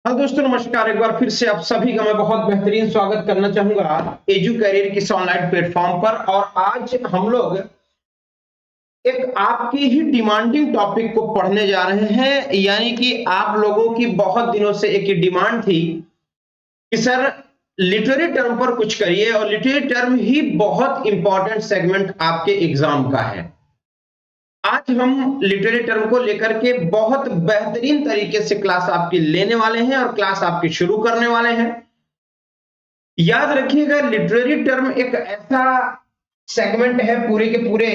हाँ दोस्तों नमस्कार। एक बार फिर से आप सभी का मैं बहुत बेहतरीन स्वागत करना चाहूंगा एजू करियर किस ऑनलाइन प्लेटफॉर्म पर। और आज हम लोग एक आपकी ही डिमांडिंग टॉपिक को पढ़ने जा रहे हैं, यानी कि आप लोगों की बहुत दिनों से एक डिमांड थी कि सर लिटरेरी टर्म पर कुछ करिए, और लिटरेरी टर्म ही बहुत इंपॉर्टेंट सेगमेंट आपके एग्जाम का है। आज हम लिटरेरी टर्म को लेकर के बहुत बेहतरीन तरीके से क्लास आपकी लेने वाले हैं और क्लास आपकी शुरू करने वाले हैं। याद रखिएगा, लिटरेरी टर्म एक ऐसा सेगमेंट है पूरे के पूरे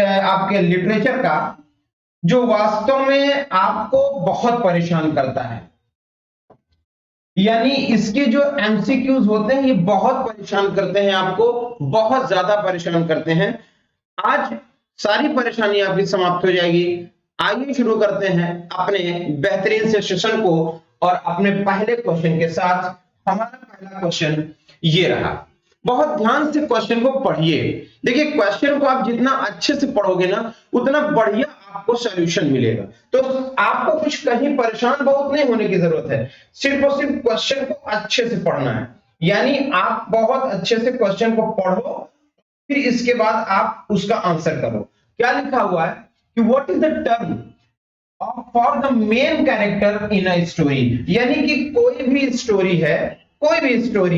आपके लिटरेचर का जो वास्तव में आपको बहुत परेशान करता है। यानी इसके जो एमसीक्यूज होते हैं ये बहुत परेशान करते हैं, आपको बहुत ज्यादा परेशान करते हैं। आज सारी परेशानी आपकी समाप्त हो जाएगी। आइए शुरू करते हैं अपने बेहतरीन से सेशन को, और अपने पहले क्वेश्चन के साथ। हमारा पहला क्वेश्चन ये रहा। बहुत ध्यान से क्वेश्चन को पढ़िए। देखिए, क्वेश्चन को आप जितना अच्छे से पढ़ोगे ना उतना बढ़िया आपको सॉल्यूशन मिलेगा। तो आपको कुछ कहीं परेशान बहुत नहीं होने की जरूरत है, सिर्फ और सिर्फ क्वेश्चन को अच्छे से पढ़ना है। यानी आप बहुत अच्छे से क्वेश्चन को पढ़ो, फिर इसके बाद आप उसका आंसर करो। क्या लिखा हुआ है कि what is the term for the main character in a story. यानी कि कोई भी स्टोरी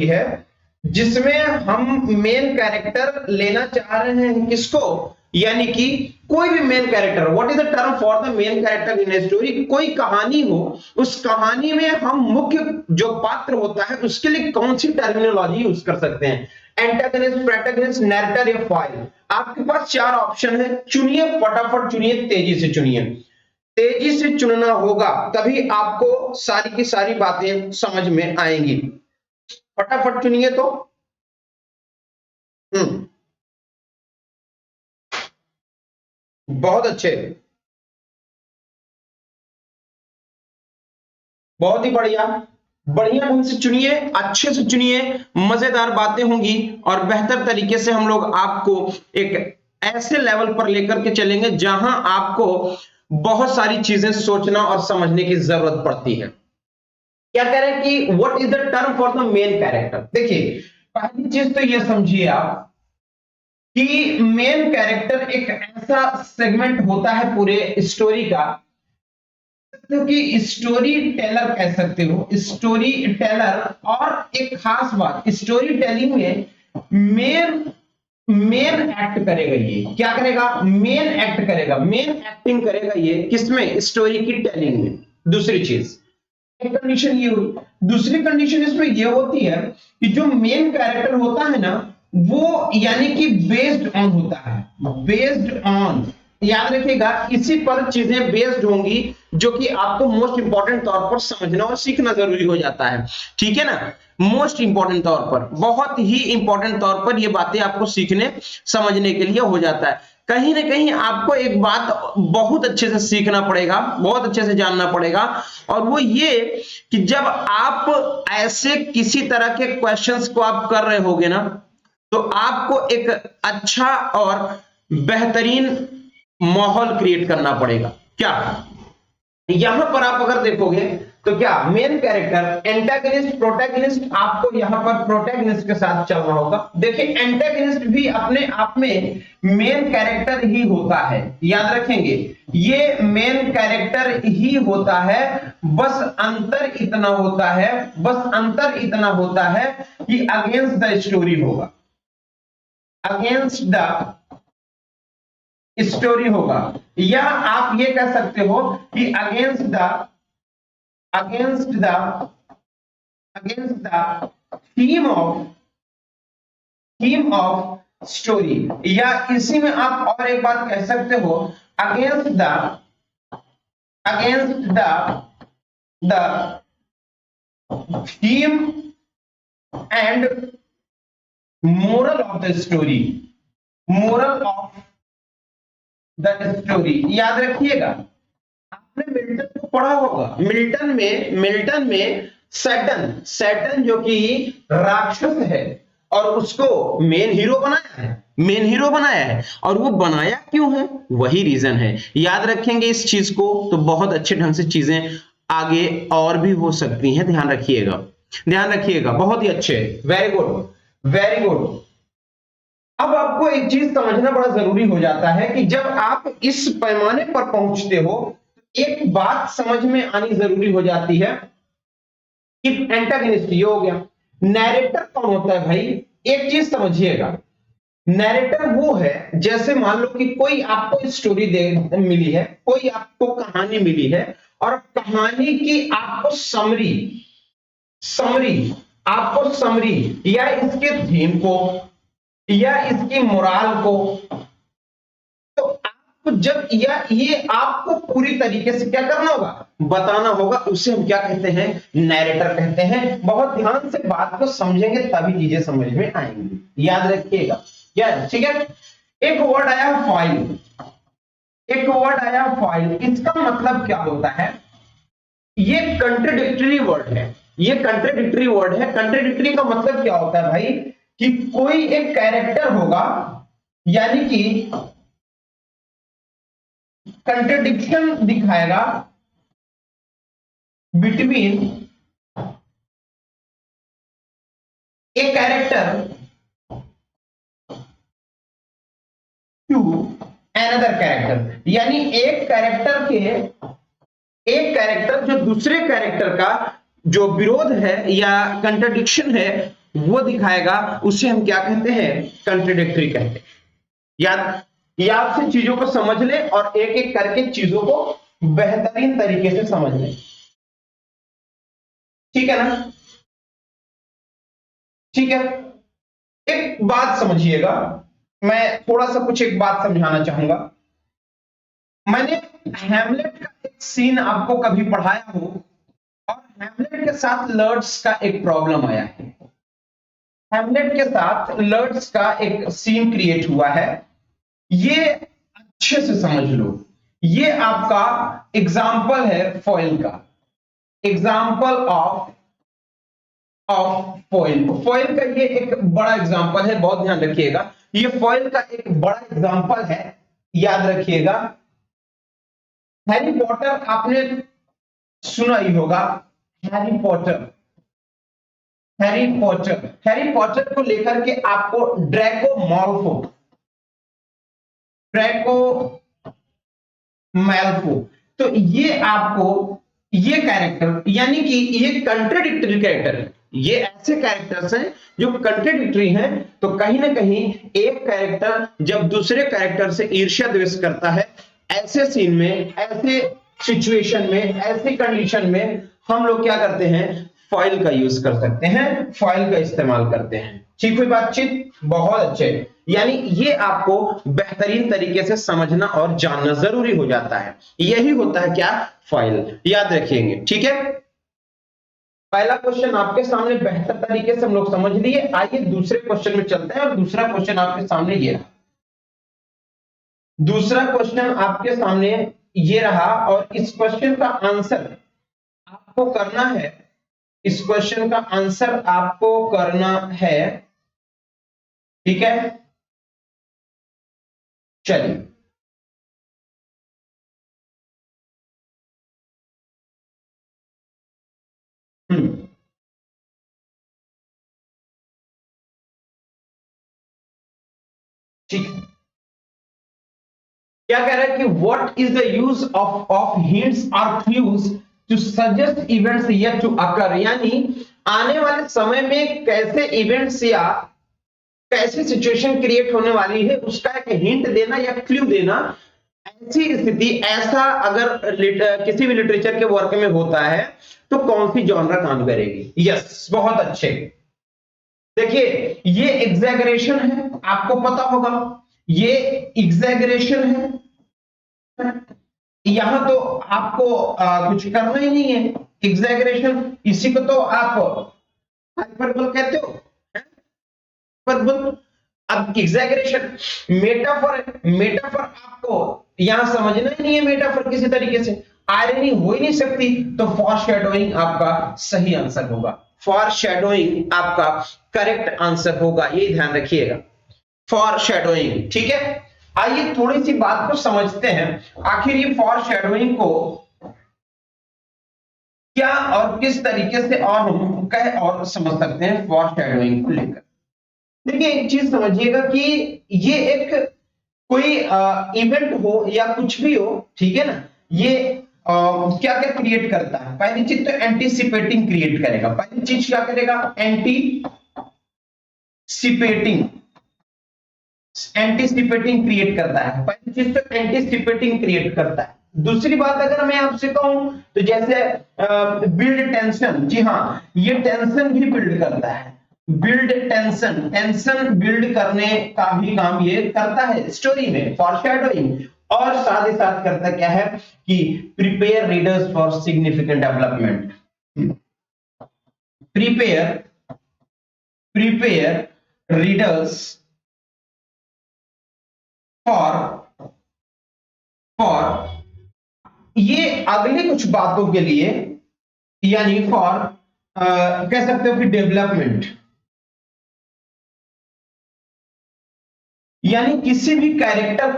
है जिसमें हम मेन कैरेक्टर लेना चाह रहे हैं। किसको? यानी कि कोई भी main character. What is the term for the main character in a story. कोई कहानी हो, उस कहानी में हम मुख्य जो पात्र होता है उसके लिए कौन सी टर्मिनोलॉजी यूज कर सकते हैं? एंटागनिस्ट, प्रोटैगनिस्ट, नैरेटर या फॉइल। आपके पास चार ऑप्शन है, चुनिए, फटाफट चुनिए, तेजी से चुनिए। तेजी से चुनना होगा, तभी आपको सारी की सारी बातें समझ में आएंगी। फटाफट चुनिए तो। बहुत अच्छे, बहुत ही बढ़िया। बढ़िया ढंग से चुनिए, अच्छे से चुनिए, मजेदार बातें होंगी और बेहतर तरीके से हम लोग आपको एक ऐसे लेवल पर लेकर के चलेंगे जहां आपको बहुत सारी चीजें सोचना और समझने की जरूरत पड़ती है। क्या कह रहे हैं कि what is the term for the main character. देखिए, पहली चीज तो ये समझिए आप कि मेन कैरेक्टर एक ऐसा सेगमेंट होता है पूरे स्टोरी का, कि स्टोरी टेलर कह सकते हो, स्टोरी टेलर। और एक खास बात, स्टोरी टेलिंग में मेन मेन एक्ट करेगा। ये क्या करेगा? मेन एक्ट करेगा, मेन एक्टिंग करेगा ये किसमें? स्टोरी की टेलिंग में। दूसरी चीज, एक कंडीशन ये हुई। दूसरी कंडीशन इसमें ये होती है कि जो मेन कैरेक्टर होता है ना, वो यानी कि बेस्ड ऑन होता है, बेस्ड ऑन। याद रखिएगा, इसी पर चीजें बेस्ड होंगी जो कि आपको मोस्ट इंपॉर्टेंट तौर पर समझना और सीखना जरूरी हो जाता है। ठीक है ना? मोस्ट इंपॉर्टेंट तौर पर, बहुत ही इंपॉर्टेंट तौर पर ये बातें आपको सीखने समझने के लिए हो जाता है। कहीं ना कहीं आपको एक बात बहुत अच्छे से सीखना पड़ेगा, बहुत अच्छे से जानना पड़ेगा, और वो ये कि जब आप ऐसे किसी तरह के क्वेश्चंस को आप कर रहे होगे ना, तो आपको एक अच्छा और बेहतरीन माहौल क्रिएट करना पड़ेगा। क्या यहां पर आप अगर देखोगे तो क्या मेन कैरेक्टर, एंटागनिस्ट, प्रोटैगनिस्ट, आपको यहां पर प्रोटैगनिस्ट के साथ चलना होगा। देखिए, एंटागनिस्ट भी अपने आप में मेन कैरेक्टर ही होता है, याद रखेंगे, ये मेन कैरेक्टर ही होता है। बस अंतर इतना होता है कि अगेंस्ट द स्टोरी होगा, अगेंस्ट द स्टोरी होगा। या आप ये कह सकते हो कि against the theme of story. या इसी में आप और एक बात कह सकते हो, against the theme and moral of the story, moral of the story. याद रखिएगा, आपने मिल्टन को पढ़ा होगा। मिल्टन में सैटन जो कि राक्षस है, और उसको मेन हीरो बनाया है। और वो बनाया क्यों है? वही रीजन है। याद रखेंगे इस चीज को तो बहुत अच्छे ढंग से चीजें आगे और भी हो सकती हैं, ध्यान रखिएगा, ध्यान रखिएगा। बहुत ही अच्छे, वेरी गुड, वेरी गुड। अब आपको एक चीज समझना बड़ा जरूरी हो जाता है कि जब आप इस पैमाने पर पहुंचते हो, एक बात समझ में आनी जरूरी हो जाती है कि एंटागनिस्ट ये हो गया, नैरेटर कौन होता है भाई? एक चीज समझिएगा, नैरेटर वो है, जैसे मान लो कि कोई आपको स्टोरी दे मिली है, कोई आपको कहानी मिली है, और कहानी की आपको समरी समरी आपको समरी या इसके थीम को या इसकी मोराल को, तो आप जब या ये आपको पूरी तरीके से क्या करना होगा, बताना होगा, उसे हम क्या कहते हैं, नैरेटर कहते हैं। बहुत ध्यान से बात को समझेंगे तभी चीजें समझ में आएंगी, याद रखिएगा। क्या ठीक है? एक वर्ड आया फाइल, एक वर्ड आया फाइल, इसका मतलब क्या होता है? ये कंट्राडिक्टरी वर्ड है, ये कंट्राडिक्टरी वर्ड है। कंट्राडिक्टरी का मतलब क्या होता है भाई? कि कोई एक कैरेक्टर होगा, यानी कि कंट्राडिक्शन दिखाएगा between a character to another character, यानी एक कैरेक्टर जो दूसरे कैरेक्टर का जो विरोध है या कंट्राडिक्शन है वो दिखाएगा, उसे हम क्या कहते हैं, कंट्राडिक्टरी कहते हैं। याद से चीजों को समझ ले और एक एक करके चीजों को बेहतरीन तरीके से समझ ले, ठीक है ना? ठीक है, एक बात समझिएगा, मैं थोड़ा सा कुछ एक बात समझाना चाहूंगा। मैंने हैमलेट का एक सीन आपको कभी पढ़ाया हो, और हैमलेट के साथ लर्ड्स का एक प्रॉब्लम आया है। हैमलेट के साथ लर्ड्स का एक सीन क्रिएट हुआ है, ये अच्छे से समझ लो। ये आपका एग्जाम्पल है फॉइल का, एग्जाम्पल ऑफ फॉइल। फॉइल का ये एक बड़ा एग्जाम्पल है, बहुत ध्यान रखिएगा। ये फॉइल का एक बड़ा एग्जाम्पल है, याद रखिएगा। हैरी पॉटर आपने सुना ही होगा, Harry Potter, Harry Potter, Harry Potter को लेकर के आपको ड्रैको मैल्फो, तो ये आपको ये कैरेक्टर, यानी कि ये कंट्राडिक्टरी कैरेक्टर है। ये ऐसे कैरेक्टर्स हैं जो कंट्राडिक्टरी हैं, तो कहीं ना कहीं एक कैरेक्टर जब दूसरे कैरेक्टर से ईर्ष्या द्वेष करता है, ऐसे सीन में, ऐसे सिचुएशन में, ऐसी कंडीशन में हम लोग क्या करते हैं, फॉइल का यूज कर सकते हैं, फॉइल का इस्तेमाल करते हैं। ठीक हुई बातचीत? बहुत अच्छे। यानी ये आपको बेहतरीन तरीके से समझना और जानना जरूरी हो जाता है। यही होता है क्या, फॉइल, याद रखिएंगे। ठीक है, पहला क्वेश्चन आपके सामने बेहतर तरीके से हम लोग समझ लिए। आइए दूसरे क्वेश्चन में चलते हैं, और दूसरा क्वेश्चन आपके सामने ये रहा। दूसरा क्वेश्चन आपके सामने ये रहा, और इस क्वेश्चन का आंसर आपको करना है, इस क्वेश्चन का आंसर आपको करना है, ठीक है? चलिए, ठीक है। क्या कह रहा है कि what is the use of hints और clues to suggest events yet to occur, यानी आने वाले समय में कैसे इवेंट्स या कैसी सिचुएशन क्रिएट होने वाली है उसका एक हिंट देना या क्लू देना। ऐसी स्थिति, ऐसा अगर किसी भी लिटरेचर के वर्क में होता है तो कौन सी जॉनरा काम करेगी? यस, बहुत अच्छे। देखिए, ये एग्जैगरेशन है, आपको पता होगा, ये एग्जैगरेशन है। यहां तो आपको कुछ करना ही नहीं है, एग्जैगरेशन, इसी को तो आप हाइपरबोल कहते हो, हाइपरबोल। अब एग्जैगरेशन, मेटाफर आपको यहां समझना ही नहीं है, मेटाफर किसी तरीके से आयरनी हो ही नहीं सकती, तो फॉरशैडोइंग आपका सही आंसर होगा, फॉरशैडोइंग आपका करेक्ट आंसर होगा, ये ध्यान रखिएगा, फॉरशैडोइंग। ठीक है, आइए थोड़ी सी बात को समझते हैं, आखिर ये फॉरशैडोइंग को क्या और किस तरीके से और हम कह और समझ सकते हैं फॉरशैडोइंग को लेकर। देखिए एक चीज समझिएगा कि ये एक कोई इवेंट हो या कुछ भी हो, ठीक है ना, ये क्या क्या क्रिएट करता है। पहली चीज तो एंटीसिपेटिंग क्रिएट करेगा। पहली चीज क्या करेगा, एंटीसिपेटिंग एंटीसिपेटिंग क्रिएट करता है। पहली चीज तो एंटीसिपेटिंग क्रिएट करता है। दूसरी बात अगर मैं आपसे कहूं तो जैसे बिल्ड टेंशन, जी हाँ, ये टेंशन भी बिल्ड करता है। बिल्ड टेंशन, टेंशन बिल्ड करने का भी काम ये करता है स्टोरी में, फॉरशैडोइंग। और साथ ही साथ करता क्या है कि prepare readers for significant development. Prepare readers for ये अगली कुछ बातों के लिए, यानी फॉर कह सकते हो कि डेवलपमेंट, यानी किसी भी कैरेक्टर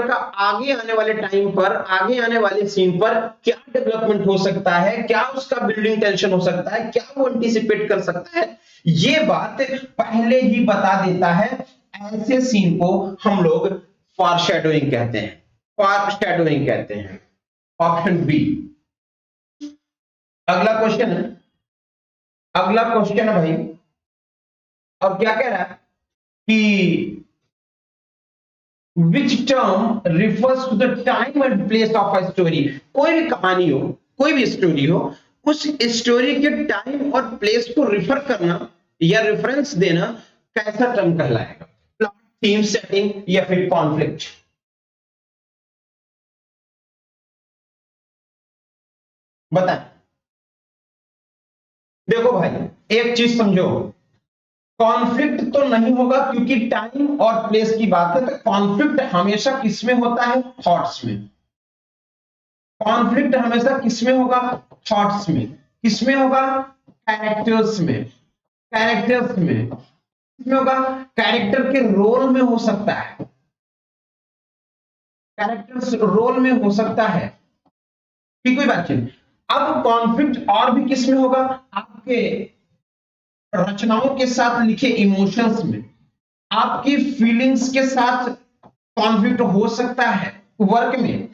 का आगे आने वाले टाइम पर, आगे आने वाले सीन पर क्या डेवलपमेंट हो सकता है, क्या उसका बिल्डिंग टेंशन हो सकता है, क्या वो एंटीसिपेट कर सकता है, ये बात पहले ही बता देता है। ऐसे सीन को हम लोग फॉरशैडोइंग कहते हैं, फॉरशैडोइंग कहते हैं। Option B. अगला क्वेश्चन है, अगला क्वेश्चन है भाई, और क्या कह रहा है कि which term refers to the time and place of a story. कोई भी कहानी हो, कोई भी स्टोरी हो, उस स्टोरी के टाइम और प्लेस को रिफर करना या रेफरेंस देना कैसा टर्म कहलाएगा, प्लॉट, थीम, सेटिंग या फिर कॉन्फ्लिक्ट। बताएं। देखो भाई एक चीज समझो, कॉन्फ्लिक्ट तो नहीं होगा क्योंकि टाइम और प्लेस की बात है। तो कॉन्फ्लिक्ट हमेशा किसमें होता है, थॉट्स में। कॉन्फ्लिक्ट हमेशा किसमें होगा, थॉट्स में। किसमें होगा, कैरेक्टर्स में। कैरेक्टर्स में किसमें होगा, कैरेक्टर के रोल में हो सकता है, कैरेक्टर्स रोल में हो सकता है। ठीक, कोई बात नहीं। अब कॉन्फ्लिक्ट और भी किसमें होगा, आपके रचनाओं के साथ लिखे इमोशंस में, आपकी फीलिंग्स के साथ कॉन्फ्लिक्ट हो सकता है वर्क में।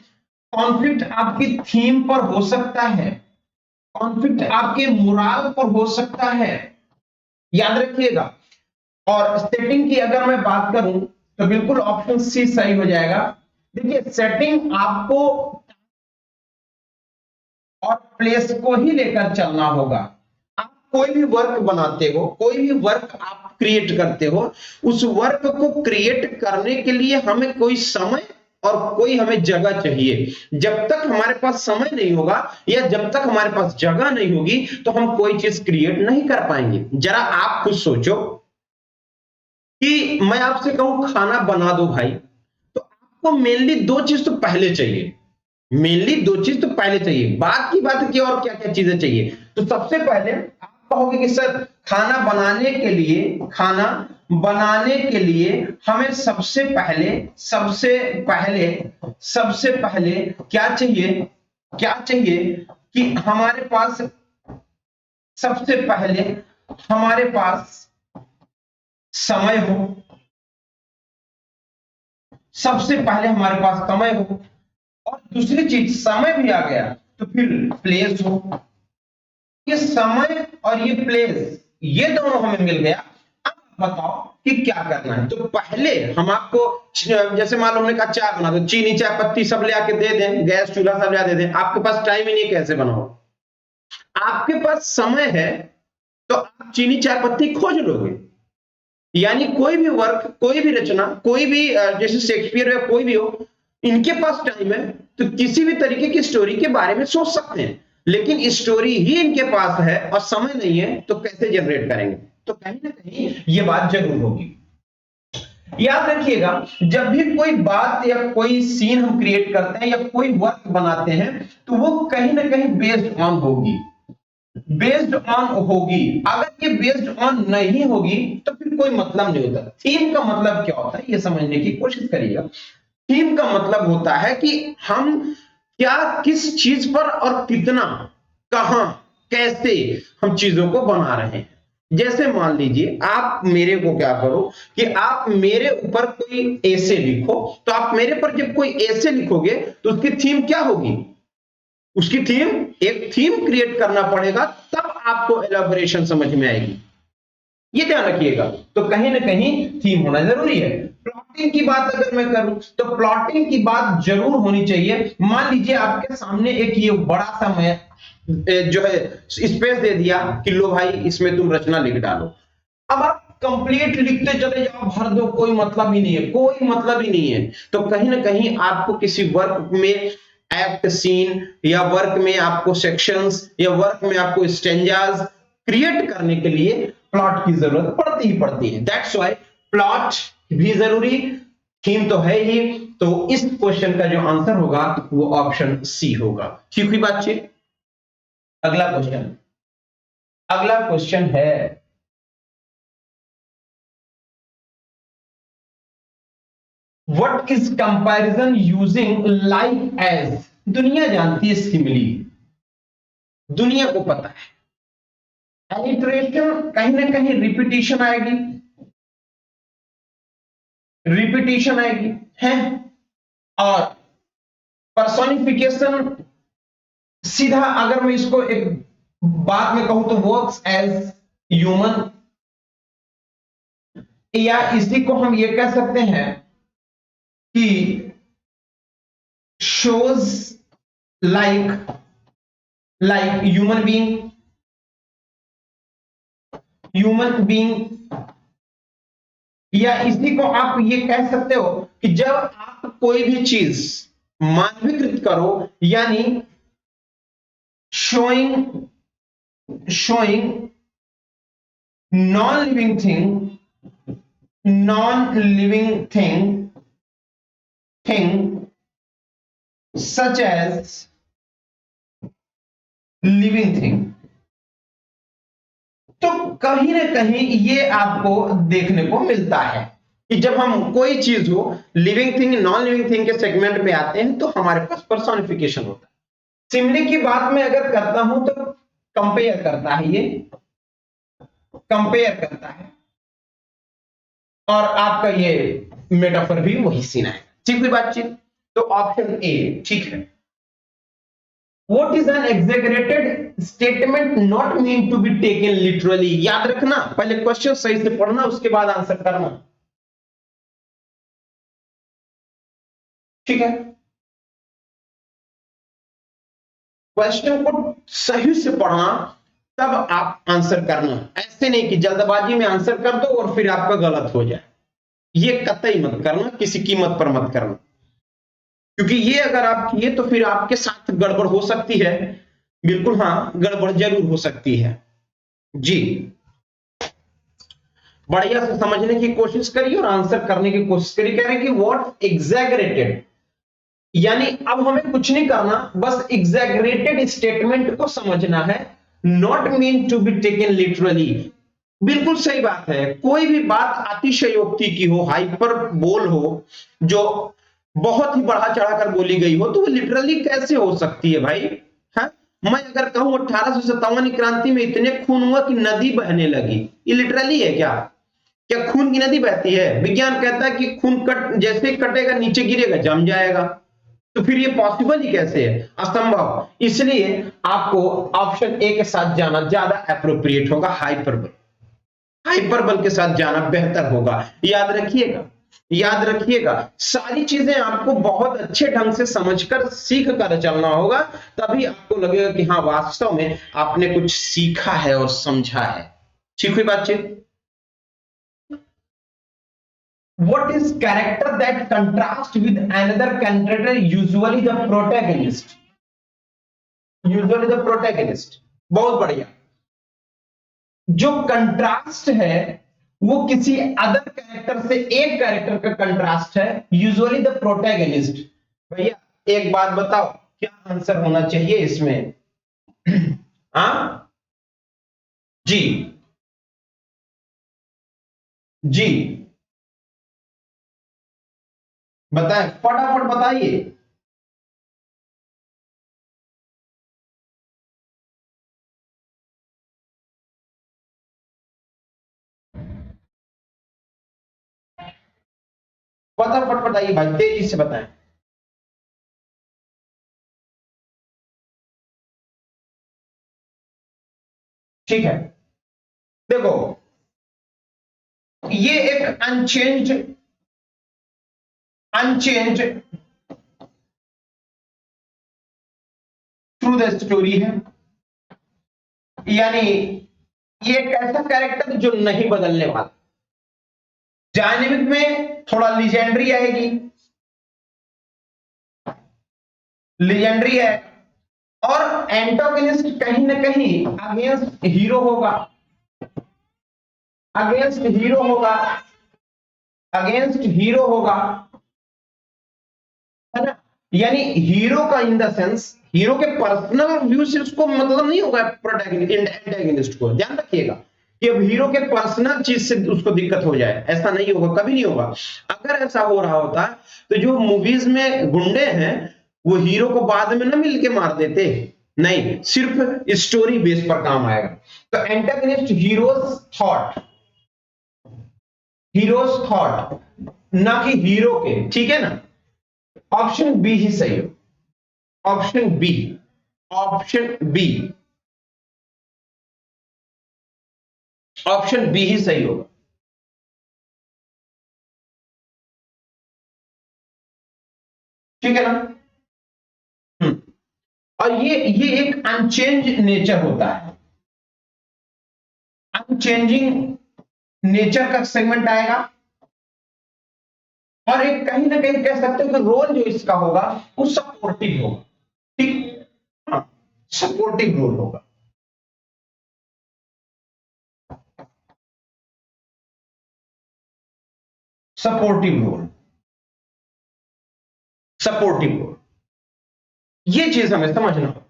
कॉन्फ्लिक्ट आपकी थीम पर हो सकता है, कॉन्फ्लिक्ट आपके मोरल पर हो सकता है, याद रखिएगा। और सेटिंग की अगर मैं बात करूं तो बिल्कुल ऑप्शन सी सही हो जाएगा। देखिए सेटिंग आपको और प्लेस को ही लेकर चलना होगा। आप कोई भी वर्क बनाते हो, कोई भी वर्क आप क्रिएट करते हो, उस वर्क को क्रिएट करने के लिए हमें कोई समय और कोई हमें जगह चाहिए। जब तक हमारे पास समय नहीं होगा या जब तक हमारे पास जगह नहीं होगी तो हम कोई चीज क्रिएट नहीं कर पाएंगे। जरा आप खुद सोचो कि मैं आपसे कहूं खाना बना दो भाई, तो आपको मेनली दो चीज तो पहले चाहिए, मेनली दो चीज तो पहले चाहिए। बात की बात की और क्या क्या चीजें चाहिए। तो सबसे पहले आप कहोगे कि सर खाना बनाने के लिए हमें सबसे पहले क्या चाहिए कि हमारे पास सबसे पहले हमारे पास समय हो, सबसे पहले हमारे पास समय हो, और दूसरी चीज समय भी आ गया तो फिर प्लेस हो। ये समय और ये प्लेस, ये दोनों हमें मिल गया। अब बताओ कि क्या करना है। तो पहले हम आपको, जैसे मान लो हमने कहा चाय बना दो, चीनी चाय पत्ती सब ले आके दे दें, गैस चूल्हा सब ले दे दें, आपके पास टाइम ही नहीं, कैसे बनाओ। आपके पास समय है तो आप चीनी चाय पत्ती खोज लोगे। यानी कोई भी वर्क, कोई भी रचना, कोई भी जैसे शेक्सपियर या कोई भी हो, इनके पास टाइम है तो किसी भी तरीके की स्टोरी के बारे में सोच सकते हैं। लेकिन स्टोरी ही इनके पास है और समय नहीं है तो कैसे जनरेट करेंगे। तो कहीं ना कहीं ये बात जरूर होगी। याद रखिएगा, जब भी कोई बात या कोई सीन हम क्रिएट करते हैं या कोई वर्क बनाते हैं तो वो कहीं ना कहीं बेस्ड ऑन होगी, बेस्ड ऑन होगी। अगर ये बेस्ड ऑन नहीं होगी तो फिर कोई मतलब नहीं होता। थीम का मतलब क्या होता है ये समझने की कोशिश करिएगा। थीम का मतलब होता है कि हम क्या, किस चीज पर और कितना कहां, कैसे हम चीजों को बना रहे हैं। जैसे मान लीजिए आप मेरे को क्या करो कि आप मेरे ऊपर कोई ऐसे लिखो, तो आप मेरे पर जब कोई ऐसे लिखोगे तो उसकी थीम क्या होगी, उसकी थीम, एक थीम क्रिएट करना पड़ेगा, तब आपको एलाबोरेशन समझ में आएगी। ये ध्यान रखिएगा। तो कहीं ना कहीं थीम होना जरूरी है। प्लॉटिंग की बात अगर मैं करूं तो प्लॉटिंग की बात जरूर होनी चाहिए। मान लीजिए आपके सामने एक ये बड़ा सा मैं जो है स्पेस दे दिया कि लो भाई इसमें तुम रचना लिख डालो। अब आप कंप्लीट लिखते चले जाओ, भर दो, कोई मतलब ही नहीं है, कोई मतलब ही नहीं है। तो कहीं ना कहीं आपको किसी वर्क में एक्ट, सीन, या वर्क में आपको सेक्शंस, या वर्क में आपको स्टेंजास क्रिएट करने के लिए प्लॉट की जरूरत पड़ती ही पड़ती है। दैट्स व्हाई प्लॉट भी जरूरी, थीम तो है ही। तो इस क्वेश्चन का जो आंसर होगा वो ऑप्शन सी होगा। ठीक हुई बातचीत। अगला क्वेश्चन, अगला क्वेश्चन है what is comparison using like as. दुनिया जानती है सिमिली, दुनिया को पता है। एलिटरेशन कहीं ना कहीं रिपीटिशन आएगी, रिपीटिशन आएगी है। और पर्सोनिफिकेशन, सीधा अगर मैं इसको एक बात में कहूं तो वर्क्स एज ह्यूमन, या इसी को हम ये कह सकते हैं कि shows like human being, या इसी को आप ये कह सकते हो कि जब आप कोई भी चीज मानवीकृत करो, यानी showing non living thing such as living thing। तो कहीं ना कहीं ये आपको देखने को मिलता है कि जब हम कोई चीज हो living thing non living thing के सेगमेंट में आते हैं तो हमारे पास पर्सोनिफिकेशन होता है। सिमिली की बात में अगर करता हूं तो कंपेयर करता है, ये कंपेयर करता है, और आपका ये मेटाफर भी वही सीन है। ठीक हुई बातचीत। तो ऑप्शन ए ठीक है। What is an exaggerated statement not meant to be taken literally। याद रखना, पहले क्वेश्चन सही से पढ़ना, उसके बाद आंसर करना। ठीक है, क्वेश्चन को सही से पढ़ना, तब आप आंसर करना। ऐसे नहीं कि जल्दबाजी में आंसर कर दो और फिर आपका गलत हो जाए। ये कतई मत करना, किसी कीमत पर मत करना, क्योंकि ये अगर आप किए तो फिर आपके साथ गड़बड़ हो सकती है। बिल्कुल हाँ, गड़बड़ जरूर हो सकती है जी। बढ़िया से समझने की कोशिश करिए और आंसर करने की कोशिश करिए। कह रहे हैं कि व्हाट एग्जैगरेटेड, यानी अब हमें कुछ नहीं करना, बस एग्जैगरेटेड स्टेटमेंट को समझना है, not mean to be taken literally. बिल्कुल सही बात है। कोई भी बात अतिशयोक्ति की हो, हाइपर बोल हो, जो बहुत ही बढ़ा चढ़ाकर बोली गई हो, तो वो लिटरली कैसे हो सकती है भाई। हाँ, मैं अगर कहूं 1857 क्रांति में इतने खून हुआ कि नदी बहने लगी, ये लिटरली है क्या? क्या खून की नदी बहती है? विज्ञान कहता है कि खून कट जैसे ही कटेगा नीचे गिरेगा, जम जाएगा। तो फिर ये पॉसिबल ही कैसे है? असंभव। इसलिए आपको ऑप्शन ए के साथ जाना ज्यादा अप्रोप्रिएट होगा, हाइपरबल। हाइपरबल के साथ जाना बेहतर होगा। याद रखिएगा, याद रखिएगा, सारी चीजें आपको बहुत अच्छे ढंग से समझकर सीख कर चलना होगा, तभी आपको लगेगा कि हाँ वास्तव में आपने कुछ सीखा है और समझा है। ठीक हुई बातचीत। What is character that contrast with another character, usually the protagonist? Usually the protagonist। बहुत बढ़िया। जो कंट्रास्ट है वो किसी अदर कैरेक्टर से एक कैरेक्टर का कंट्रास्ट है, यूजुअली द प्रोटैगनिस्ट। भैया एक बात बताओ, क्या आंसर होना चाहिए इसमें? हाँ जी, जी बताएं, फटाफट बताइए। फटाफट बताइए भाई, तेजी से बताएं। ठीक है, देखो ये एक अनचेंज थ्रू द स्टोरी है, यानी ये एक ऐसा कैरेक्टर जो नहीं बदलने वाला। डायनेमिक में थोड़ा लीजेंडरी आएगी, लीजेंडरी है, और एंटागोनिस्ट कहीं ना कहीं अगेंस्ट हीरो होगा, अगेंस्ट हीरो होगा, अगेंस्ट हीरो होगा, है ना। यानी हीरो का इन द सेंस हीरो के पर्सनल व्यू से उसको मतलब नहीं होगा एंटागोनिस्ट को, ध्यान रखिएगा कि अब हीरो के पर्सनल चीज से उसको दिक्कत हो जाए, ऐसा नहीं होगा, कभी नहीं होगा। अगर ऐसा हो रहा होता तो जो मूवीज में गुंडे हैं वो हीरो को बाद में ना मिलके मार देते, नहीं, सिर्फ स्टोरी बेस पर काम आएगा। तो एंटागोनिस्ट हीरोज थॉट ना कि हीरो के, ठीक है ना। ऑप्शन बी ही सही हो, option B, option B, option B ही सही होगा। ठीक है ना। हम्म। और ये एक अनचेंज नेचर होता है, अनचेंजिंग नेचर का सेगमेंट आएगा, और एक कहीं ना कहीं कह सकते हो कि रोल जो इसका होगा वो सपोर्टिव होगा, ठीक, हाँ, सपोर्टिव रोल होगा। सपोर्टिव रोल, सपोर्टिव रोल, ये चीज हमें समझना होगा।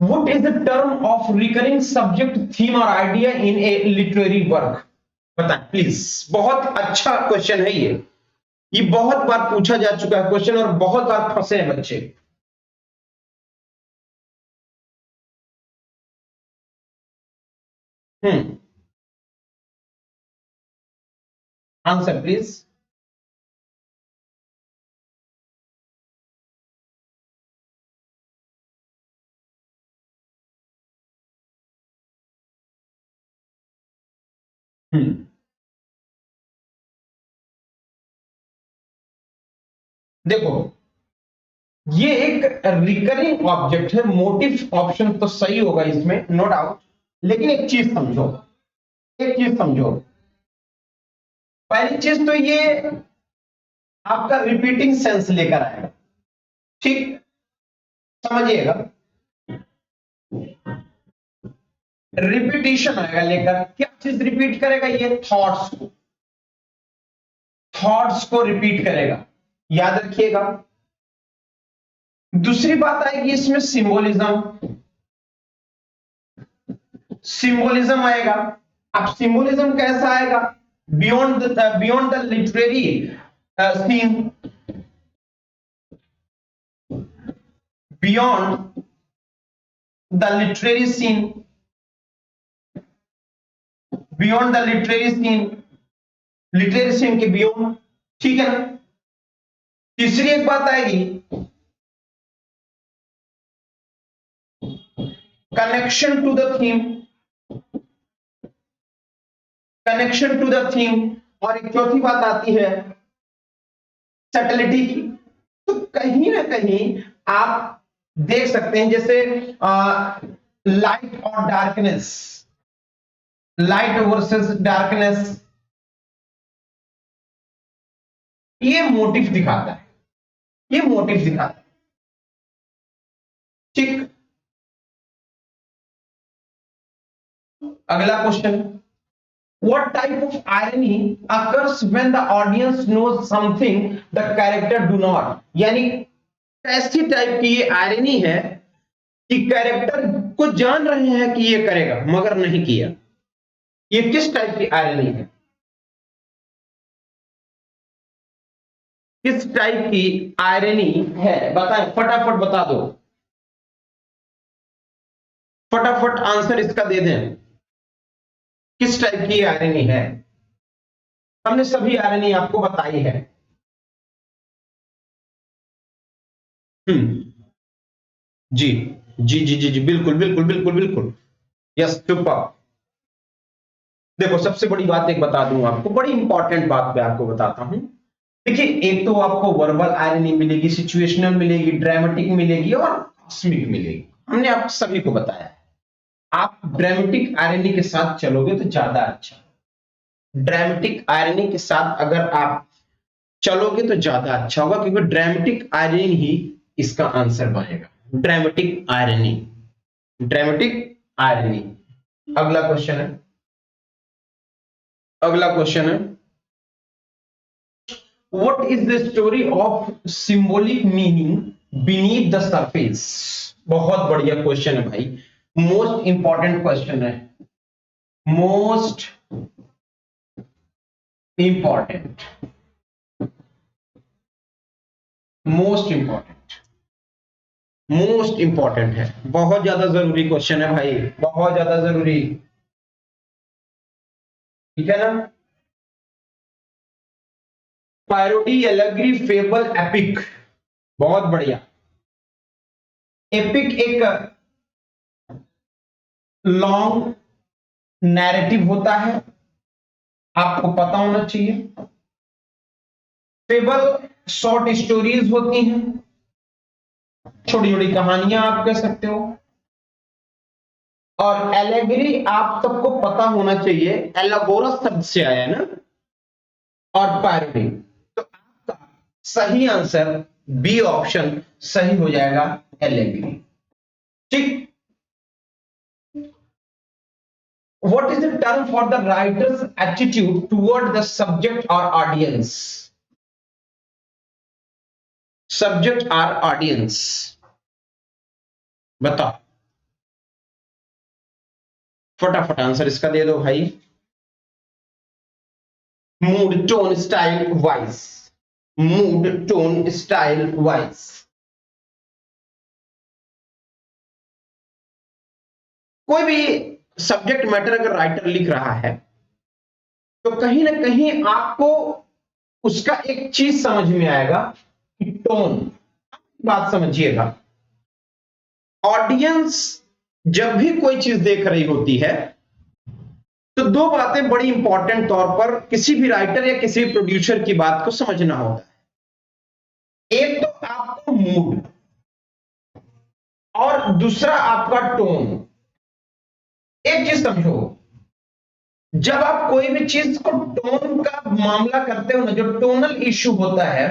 What is the term of recurring subject, theme or idea in a literary work? बताएं प्लीज, बहुत अच्छा क्वेश्चन है ये बहुत बार पूछा जा चुका है क्वेश्चन, और बहुत बार फंसे हैं बच्चे। Answer please. देखो ये एक रिकरिंग ऑब्जेक्ट है, मोटिव ऑप्शन तो सही होगा इसमें, नो डाउट। लेकिन एक चीज समझो, एक चीज समझो, पहली चीज तो ये आपका रिपीटिंग सेंस लेकर आएगा, ठीक, समझिएगा, रिपीटिशन आएगा लेकर। क्या चीज रिपीट करेगा? ये थॉट्स को रिपीट करेगा, याद रखिएगा। दूसरी बात आएगी इसमें सिंबोलिज्म, सिंबोलिज्म आएगा। अब सिंबोलिज्म कैसा आएगा? Beyond the literary scene, beyond the literary scene, beyond the literary scene, literary scene के बियॉन्ड, ठीक है ना। तीसरी एक बात आएगी connection to the theme, connection to the theme, और एक चौथी बात आती है सटलिटी की। तो कहीं ना कहीं आप देख सकते हैं जैसे लाइट और डार्कनेस, लाइट वर्सेस डार्कनेस, ये मोटिव दिखाता है, ये मोटिव दिखाता है, ठीक। अगला question, what type of irony occurs when the audience knows something the character do not? यानी ऐसी टाइप की ये आयरनी है कि कैरेक्टर को जान रहे हैं कि ये करेगा मगर नहीं किया। ये किस टाइप की आयरनी है? किस टाइप की आयरनी है? बताएं, फटाफट बता दो, फटाफट आंसर इसका दे दें, किस टाइप की आयरनी है? हमने सभी आरएनए आपको बताई है। जी जी जी जी जी, बिल्कुल बिल्कुल बिल्कुल बिल्कुल, यस सुपर। देखो सबसे बड़ी बात एक बता दूं आपको, बड़ी इंपॉर्टेंट बात मैं आपको बताता हूं। देखिए एक तो आपको वर्बल आयरनी मिलेगी, सिचुएशनल मिलेगी, ड्रामेटिक मिलेगी और कॉस्मिक मिलेगी। हमने आप सभी को बताया। आप ड्रामेटिक आयरनी के साथ चलोगे तो ज्यादा अच्छा। ड्रामेटिक आयरनी के साथ अगर आप चलोगे तो ज्यादा अच्छा होगा, क्योंकि ड्रामेटिक आयरनी ही इसका आंसर बनेगा। Dramatic irony, dramatic irony. अगला क्वेश्चन है, अगला क्वेश्चन है, what is the story of symbolic meaning beneath the surface? बहुत बढ़िया क्वेश्चन है भाई, मोस्ट इंपॉर्टेंट क्वेश्चन है, most important, most important, most important है, बहुत ज्यादा जरूरी क्वेश्चन है भाई, बहुत ज्यादा जरूरी। ठीक है ना? Parody, allegory, fable, epic. बहुत बढ़िया। एपिक एक लॉन्ग नैरेटिव होता है, आपको पता होना चाहिए। फेबल शॉर्ट स्टोरीज होती हैं, छोटी छोटी कहानियां आप कह सकते हो। और एलेगरी आप सबको पता होना चाहिए, एलागोरस शब्द से आया है ना। और पैरोडी, तो आपका सही आंसर बी ऑप्शन सही हो जाएगा, एलेगरी। ठीक। What is the term for the writer's attitude toward the subject or audience? Subject or audience, बताओ फटाफट आंसर इसका दे दो भाई। Mood, tone, style, wise. Mood, tone, style, wise. कोई भी सब्जेक्ट मैटर अगर राइटर लिख रहा है तो कहीं ना कहीं आपको उसका एक चीज समझ में आएगा कि टोन। बात समझिएगा, ऑडियंस जब भी कोई चीज देख रही होती है तो दो बातें बड़ी इंपॉर्टेंट तौर पर किसी भी राइटर या किसी भी प्रोड्यूसर की बात को समझना होता है। एक तो आपका मूड और दूसरा आपका टोन। एक चीज समझो, जब आप कोई भी चीज को टोन का मामला करते हो ना, जो टोनल इश्यू होता है,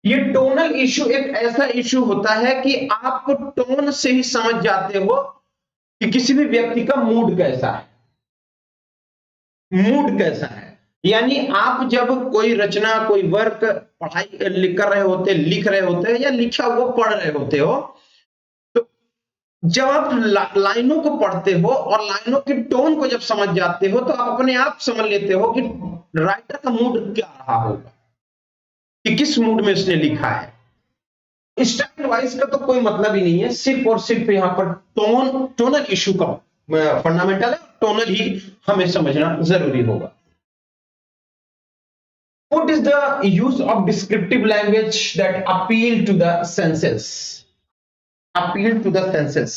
ये टोनल इश्यू एक ऐसा इश्यू होता है कि आपको टोन से ही समझ जाते हो कि किसी भी व्यक्ति का मूड कैसा है, मूड कैसा है। यानी आप जब कोई रचना, कोई वर्क पढ़ाई कर रहे होते, लिख रहे होते या लिखा हुआ पढ़ रहे होते हो, तो जब आप लाइनों को पढ़ते हो और लाइनों की टोन को जब समझ जाते हो तो आप अपने आप समझ लेते हो कि राइटर का मूड क्या रहा होगा, कि किस मूड में उसने लिखा है। स्टाइल वाइज का तो कोई मतलब ही नहीं है, सिर्फ और सिर्फ यहाँ पर टोन, टोनल इश्यू का फंडामेंटल है, टोनल ही हमें समझना जरूरी होगा। What is the use of descriptive language that appeal to the senses? Appeal to the senses,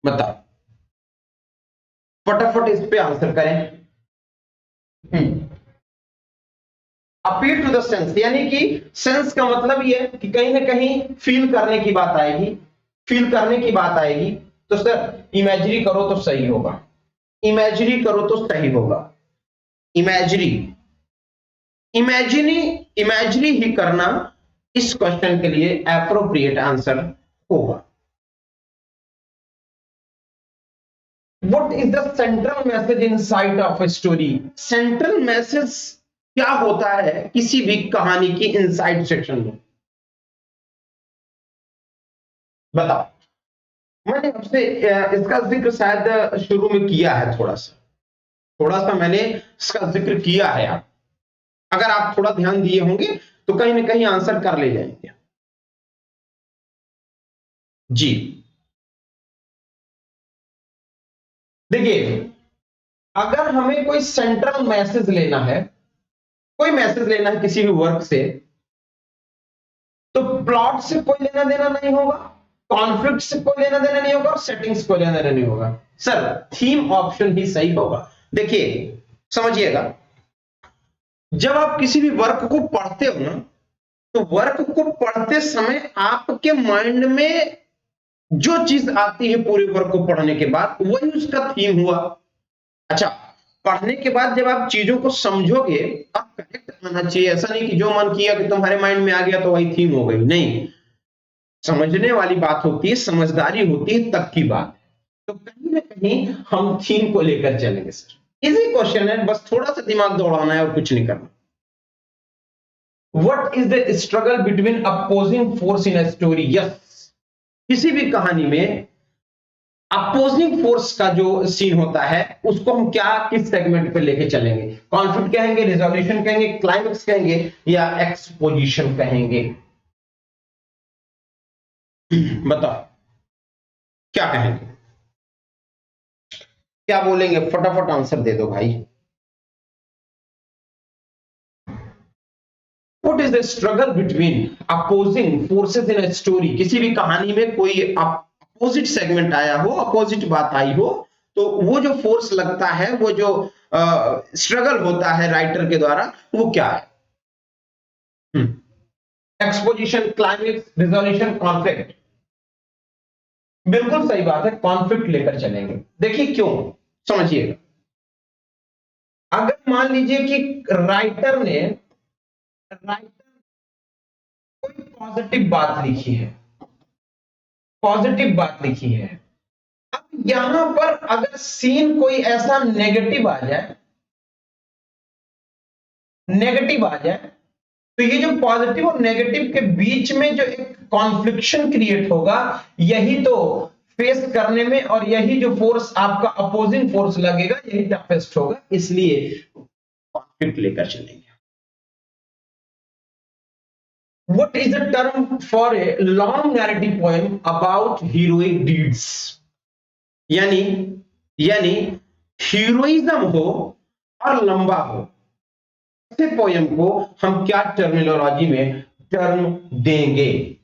बताओ फटाफट इस पे आंसर करें। अपील टू द सेंस, यानी कि सेंस का मतलब ये है कि कहीं ना कहीं फील करने की बात आएगी, फील करने की बात आएगी। तो सर इमेजरी करो तो सही होगा, इमेजरी करो तो सही होगा, इमेजरी, इमेजिनी, इमेजरी ही करना इस क्वेश्चन के लिए एप्रोप्रिएट आंसर होगा। What is the central message inside of a story? Central message क्या होता है किसी भी कहानी की इनसाइड सेक्शन में, बताओ। मैंने आपसे इसका जिक्र शायद शुरू में किया है, थोड़ा सा मैंने इसका जिक्र किया है। आप अगर आप थोड़ा ध्यान दिए होंगे तो कहीं ना कहीं आंसर कर ले जाएंगे। जी देखिए, अगर हमें कोई सेंट्रल मैसेज लेना है, कोई मैसेज लेना है किसी भी वर्क से, तो प्लॉट से कोई लेना देना नहीं होगा, कॉन्फ्लिक्ट से कोई लेना देना नहीं होगा और सेटिंग्स को लेना देना नहीं होगा। सर थीम ऑप्शन ही सही होगा। देखिए समझिएगा, जब आप किसी भी वर्क को पढ़ते हो ना, तो वर्क को पढ़ते समय आपके माइंड में जो चीज आती है पूरे वर्क को पढ़ने के बाद, वही उसका थीम हुआ। अच्छा, पढ़ने के बाद जब आप चीजों को समझोगे, आप करेक्ट आना चाहिए। ऐसा नहीं कि जो मन किया कि तुम्हारे माइंड में आ गया तो वही थीम हो गई, नहीं। समझने वाली बात होती है, समझदारी होती है, तब की बात है। तो कहीं ना कहीं हम थीम को लेकर चलेंगे। सर इजी क्वेश्चन है, बस थोड़ा सा दिमाग दौड़ाना है और कुछ नहीं करना। What is the struggle between opposing force in a story? Yes, किसी भी कहानी में अपोजिंग फोर्स का जो सीन होता है, उसको हम क्या किस सेगमेंट पे लेके चलेंगे? कॉन्फ्लिक्ट कहेंगे, रिजोल्यूशन कहेंगे, क्लाइमेक्स कहेंगे या एक्सपोजिशन कहेंगे? बताओ क्या कहेंगे, क्या बोलेंगे? फटाफट आंसर दे दो भाई। What is the struggle between opposing forces in a story? किसी भी कहानी में कोई अपोजिट सेगमेंट आया हो, अपोजिट बात आई हो, तो वो जो फोर्स लगता है, वो जो स्ट्रगल होता है राइटर के द्वारा, वो क्या है? Exposition, climax, resolution, conflict. बिल्कुल सही बात है, कॉन्फ्लिक्ट लेकर चलेंगे। देखिए क्यों, समझिएगा। अगर मान लीजिए कि राइटर ने कोई पॉजिटिव बात लिखी है, पॉजिटिव बात लिखी है, अब यहां पर अगर सीन कोई ऐसा नेगेटिव आ जाए, नेगेटिव आ जाए, तो ये जो पॉजिटिव और नेगेटिव के बीच में जो एक कॉन्फ्लिक्शन क्रिएट होगा, यही तो फेस करने में, और यही जो फोर्स आपका अपोजिंग फोर्स लगेगा, यही टफेस्ट होगा। इसलिए कॉन्फ्लिक्ट लेकर चलेंगे। What is the term for a long narrative poem about heroic deeds? यानी हीरोइज्म हो और लंबा हो, ऐसे पोयम को हम क्या टर्मिनोलॉजी में टर्म देंगे?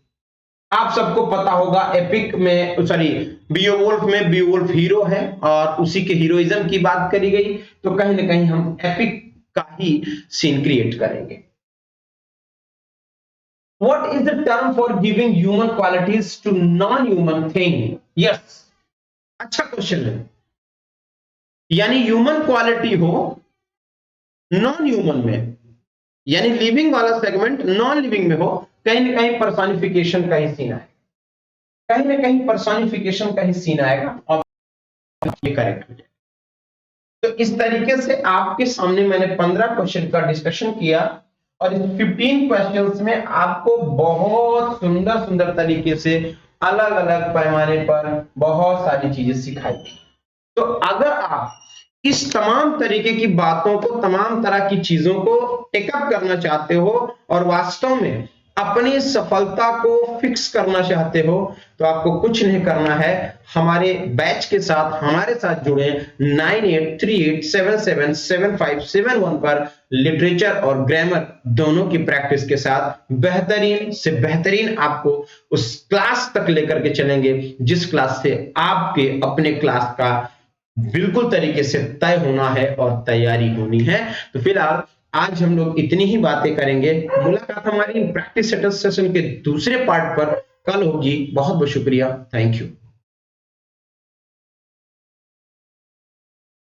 आप सबको पता होगा, एपिक में, सॉरी, बियोवुल्फ में बियोवुल्फ हीरो है और उसी के हीरोइज्म की बात करी गई, तो कहीं ना कहीं हम एपिक का ही सीन क्रिएट करेंगे। What is the term for giving human qualities to non-human thing? Yes, अच्छा क्वेश्चन है। यानी ह्यूमन क्वालिटी हो नॉन ह्यूमन में, यानी लिविंग वाला सेगमेंट नॉन लिविंग में हो, कहीं ना कहीं पर्सोनिफिकेशन का ही सीन आएगा, कहीं ना कहीं पर्सोनिफिकेशन का ही सीन आएगा और ये करेक्ट हो जाएगा। तो इस तरीके से आपके सामने मैंने 15 क्वेश्चन का डिस्कशन किया और इस 15 क्वेश्चंस में आपको बहुत सुंदर सुंदर तरीके से अलग अलग पैमाने पर बहुत सारी चीजें सिखाई। तो अगर आप इस तमाम तरीके की बातों को, तमाम तरह की चीजों को टेकअप करना चाहते हो और वास्तव में अपनी सफलता को फिक्स करना चाहते हो, तो आपको कुछ नहीं करना है, हमारे बैच के साथ, हमारे साथ जुड़े 9838777571 पर लिटरेचर और ग्रामर दोनों की प्रैक्टिस के साथ बेहतरीन से बेहतरीन आपको उस क्लास तक लेकर के चलेंगे, जिस क्लास से आपके अपने क्लास का बिल्कुल तरीके से तय होना है और तैयारी होनी है। तो फिलहाल आज हम लोग इतनी ही बातें करेंगे। मुलाकात हमारी प्रैक्टिस सेशन के दूसरे पार्ट पर कल होगी। बहुत बहुत शुक्रिया, थैंक यू।